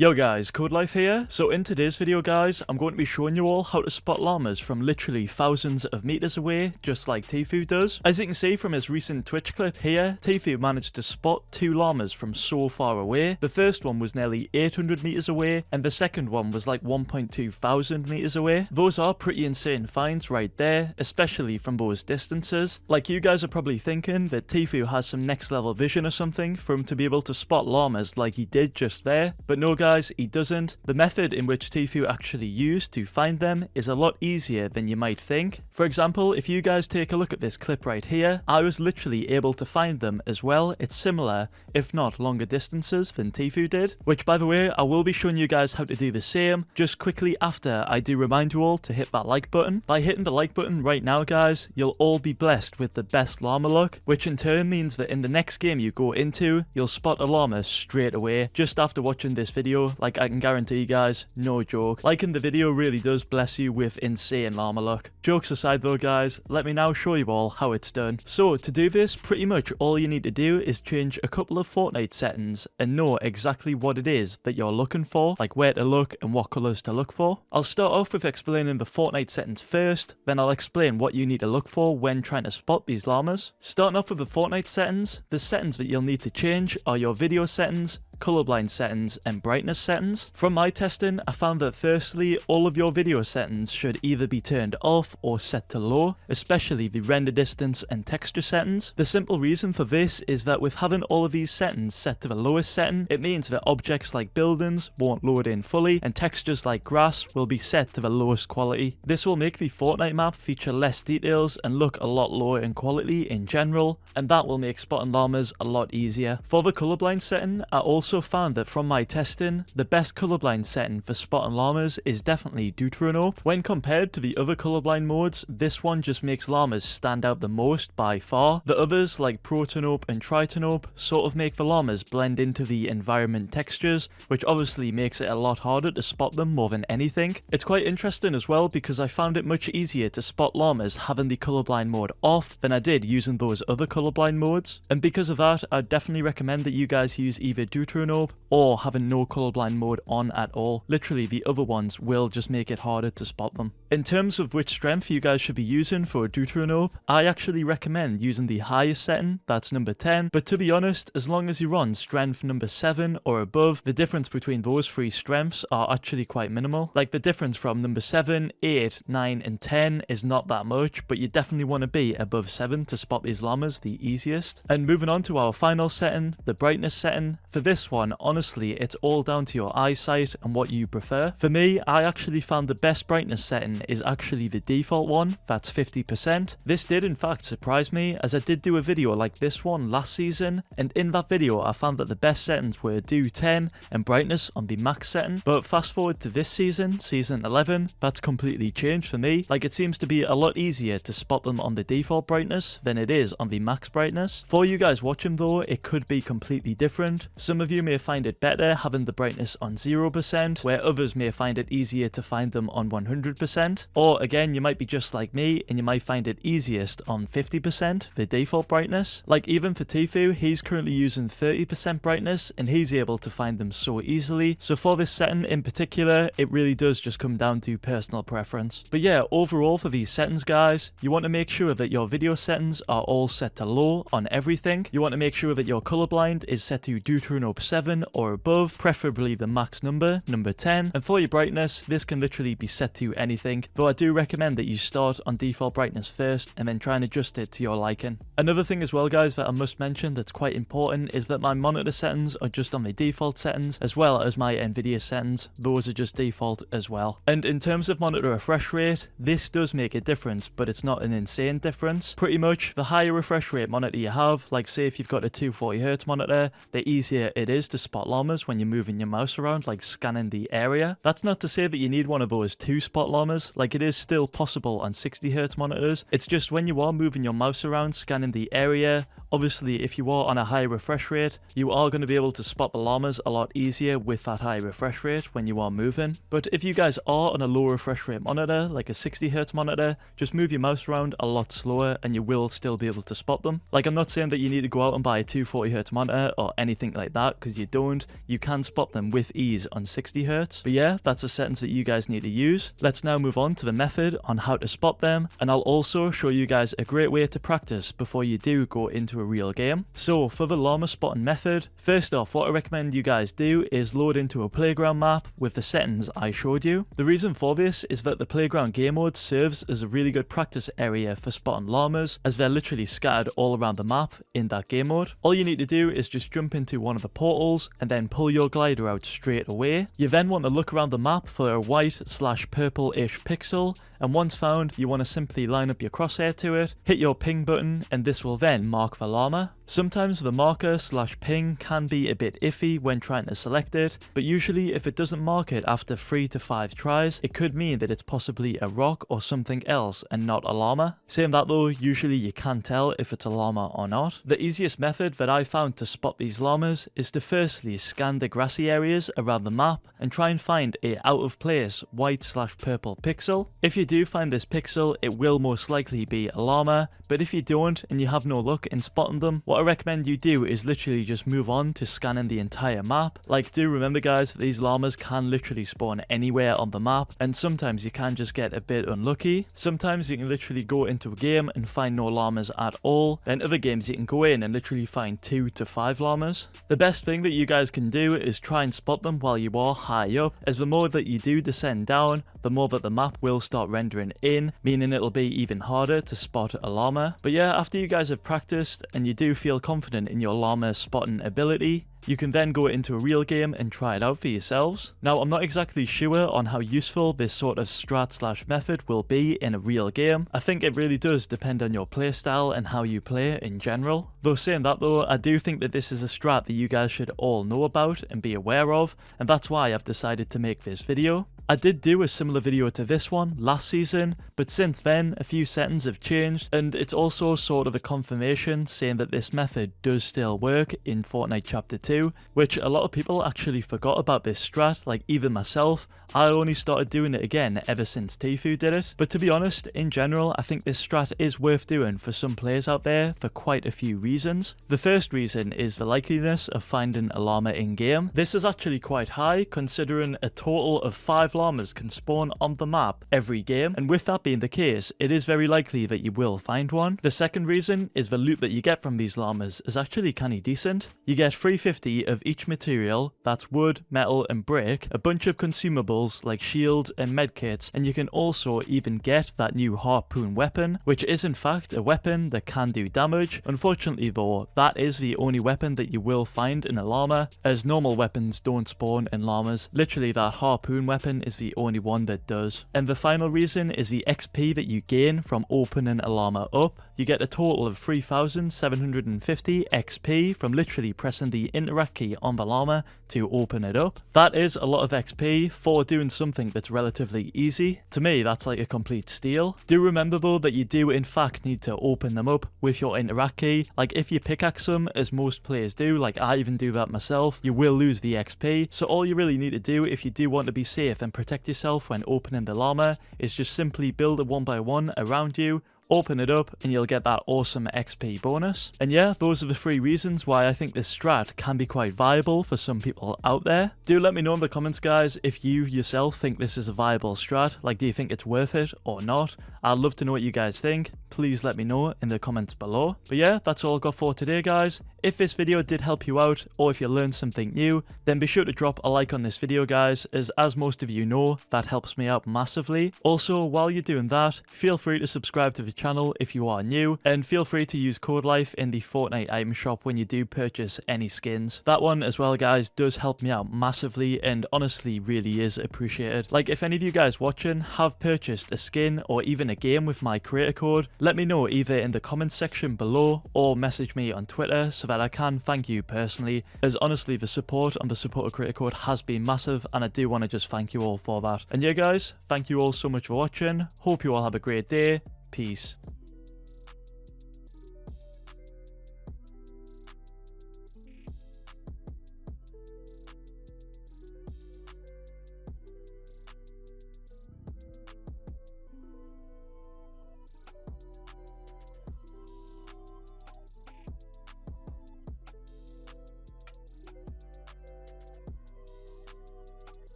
Yo guys, Codelife here. So in today's video guys, I'm going to be showing you all how to spot llamas from literally thousands of meters away, just like Tfue does. As you can see from his recent Twitch clip here, Tfue managed to spot 2 llamas from so far away. The first one was nearly 800 meters away, and the second one was like 1.2 thousand meters away. Those are pretty insane finds right there, especially from those distances. Like, you guys are probably thinking that Tfue has some next level vision or something for him to be able to spot llamas like he did just there, but no guys, he doesn't. The method in which Tfue actually used to find them is a lot easier than you might think. For example, if you guys take a look at this clip right here, I was literally able to find them as well. It's similar, if not longer distances than Tfue did, which by the way, I will be showing you guys how to do the same just quickly after I do remind you all to hit that like button. By hitting the like button right now guys, you'll all be blessed with the best llama luck, which in turn means that in the next game you go into, you'll spot a llama straight away just after watching this video. Like, I can guarantee you guys, no joke. Liking the video really does bless you with insane llama luck. Jokes aside though guys, let me now show you all how it's done. So to do this, pretty much all you need to do is change a couple of Fortnite settings and know exactly what it is that you're looking for, like where to look and what colours to look for. I'll start off with explaining the Fortnite settings first, then I'll explain what you need to look for when trying to spot these llamas. Starting off with the Fortnite settings, the settings that you'll need to change are your video settings, colorblind settings and brightness settings. From my testing, I found that firstly, all of your video settings should either be turned off or set to low, especially the render distance and texture settings. The simple reason for this is that with having all of these settings set to the lowest setting, it means that objects like buildings won't load in fully and textures like grass will be set to the lowest quality. This will make the Fortnite map feature less details and look a lot lower in quality in general, and that will make spotting llamas a lot easier. For the colorblind setting, I also found that from my testing, the best colorblind setting for spotting llamas is definitely DEUTERANOPE. When compared to the other colorblind modes, this one just makes llamas stand out the most by far. The others like PROTONOPE and TRITANOPE sort of make the llamas blend into the environment textures, which obviously makes it a lot harder to spot them more than anything. It's quite interesting as well because I found it much easier to spot llamas having the colorblind mode off than I did using those other colorblind modes, and because of that, I'd definitely recommend that you guys use either DEUTERANOPE or having no colorblind mode on at all. Literally, the other ones will just make it harder to spot them. In terms of which strength you guys should be using for DEUTERANOPE, I actually recommend using the highest setting, that's number 10, but to be honest, as long as you run strength number 7 or above, the difference between those 3 strengths are actually quite minimal. Like, the difference from number 7, 8, 9 and 10 is not that much, but you definitely want to be above 7 to spot these llamas the easiest. And moving on to our final setting, the brightness setting. For this one, honestly, it's all down to your eyesight and what you prefer. For me, I actually found the best brightness setting is actually the default one, that's 50%. This did in fact surprise me, as I did do a video like this one last season, and in that video I found that the best settings were do 10 and brightness on the max setting. But fast forward to this season, season 11, that's completely changed for me. Like, it seems to be a lot easier to spot them on the default brightness than it is on the max brightness. For you guys watching though, it could be completely different. Some of you may find it better having the brightness on 0%, where others may find it easier to find them on 100%, or again, you might be just like me and you might find it easiest on 50%, the default brightness. Like, even for Tfue, he's currently using 30% brightness and he's able to find them so easily. So for this setting in particular, it really does just come down to personal preference. But yeah, overall for these settings guys, you want to make sure that your video settings are all set to low on everything. You want to make sure that your colorblind is set to DEUTERANOPE 7 or above, preferably the max number, number 10. And for your brightness, this can literally be set to anything, though I do recommend that you start on default brightness first and then try and adjust it to your liking. Another thing as well guys that I must mention that's quite important is that my monitor settings are just on the default settings, as well as my Nvidia settings, those are just default as well. And in terms of monitor refresh rate, this does make a difference, but it's not an insane difference. Pretty much the higher refresh rate monitor you have, like say if you've got a 240Hz monitor, the easier it is to spot llamas when you're moving your mouse around, like scanning the area. That's not to say that you need one of those to spot llamas, like it is still possible on 60Hz monitors. It's just when you are moving your mouse around scanning the area, Obviously, if you are on a high refresh rate, you are going to be able to spot the llamas a lot easier with that high refresh rate when you are moving. But if you guys are on a low refresh rate monitor, like a 60Hz monitor, just move your mouse around a lot slower and you will still be able to spot them. Like, I'm not saying that you need to go out and buy a 240Hz monitor or anything like that, because you don't. You can spot them with ease on 60Hz. But yeah, that's the settings that you guys need to use. Let's now move on to the method on how to spot them, and I'll also show you guys a great way to practice before you do go into a real game. So for the llama spotting method, first off, what I recommend you guys do is load into a playground map with the settings I showed you. The reason for this is that the playground game mode serves as a really good practice area for spotting llamas, as they're literally scattered all around the map in that game mode. All you need to do is just jump into one of the portals and then pull your glider out straight away. You then want to look around the map for a white/purple-ish pixel, and once found, you want to simply line up your crosshair to it, hit your ping button, and this will then mark the llama. Sometimes the marker/ping can be a bit iffy when trying to select it, but usually if it doesn't mark it after 3 to 5 tries, it could mean that it's possibly a rock or something else and not a llama. Saying that though, usually you can tell if it's a llama or not. The easiest method that I found to spot these llamas is to firstly scan the grassy areas around the map and try and find a out of place white/purple pixel. If you do find this pixel, it will most likely be a llama, but if you don't and you have no luck in spotting them, what I recommend you do is literally just move on to scanning the entire map. Like, do remember guys, these llamas can literally spawn anywhere on the map, and sometimes you can just get a bit unlucky. Sometimes you can literally go into a game and find no llamas at all, then other games you can go in and literally find 2 to 5 llamas. The best thing that you guys can do is try and spot them while you are high up, as the more that you do descend down, the more that the map will start rendering in, meaning it'll be even harder to spot a llama. But yeah, after you guys have practiced and you do feel confident in your llama spotting ability, you can then go into a real game and try it out for yourselves. Now, I'm not exactly sure on how useful this sort of strat/method will be in a real game. I think it really does depend on your playstyle and how you play in general. Though saying that though, I do think that this is a strat that you guys should all know about and be aware of, and that's why I've decided to make this video. I did do a similar video to this one last season, but since then a few settings have changed, and it's also sort of a confirmation saying that this method does still work in Fortnite Chapter 2, which a lot of people actually forgot about this strat, like even myself. I only started doing it again ever since Tfue did it. But to be honest, in general, I think this strat is worth doing for some players out there for quite a few reasons. The first reason is the likeliness of finding a llama in game. This is actually quite high, considering a total of 5 llamas can spawn on the map every game, and with that being the case, it is very likely that you will find one. The second reason is the loot that you get from these llamas is actually kinda decent. You get 350 of each material, that's wood, metal and brick, a bunch of consumables like shields and medkits, and you can also even get that new harpoon weapon, which is in fact a weapon that can do damage. Unfortunately though, that is the only weapon that you will find in a llama, as normal weapons don't spawn in llamas. Literally that harpoon weapon is the only one that does. And the final reason is the XP that you gain from opening a llama up. You get a total of 3,750 XP from literally pressing the interact key on the llama to open it up. That is a lot of XP for doing something that's relatively easy. To me, that's like a complete steal. Do remember though that you do in fact need to open them up with your interact key. Like if you pickaxe them, as most players do, like I even do that myself, you will lose the XP. So all you really need to do if you do want to be safe and protect yourself when opening the llama is just simply build a 1x1 around you, open it up, and you'll get that awesome XP bonus. And yeah, those are the 3 reasons why I think this strat can be quite viable for some people out there. Do let me know in the comments guys if you yourself think this is a viable strat. Like, do you think it's worth it or not? I'd love to know what you guys think. Please let me know in the comments below. But yeah, that's all I've got for today guys. If this video did help you out, or if you learned something new, then be sure to drop a like on this video guys, as most of you know, that helps me out massively. Also, while you're doing that, feel free to subscribe to the channel if you are new, and feel free to use Codelife in the Fortnite item shop when you do purchase any skins. That one as well guys does help me out massively, and honestly really is appreciated. Like, if any of you guys watching have purchased a skin or even a game with my creator code, let me know either in the comments section below or message me on Twitter so that I can thank you personally, as honestly the support on the supporter creator code has been massive, and I do want to just thank you all for that. And yeah guys, thank you all so much for watching. Hope you all have a great day. Peace.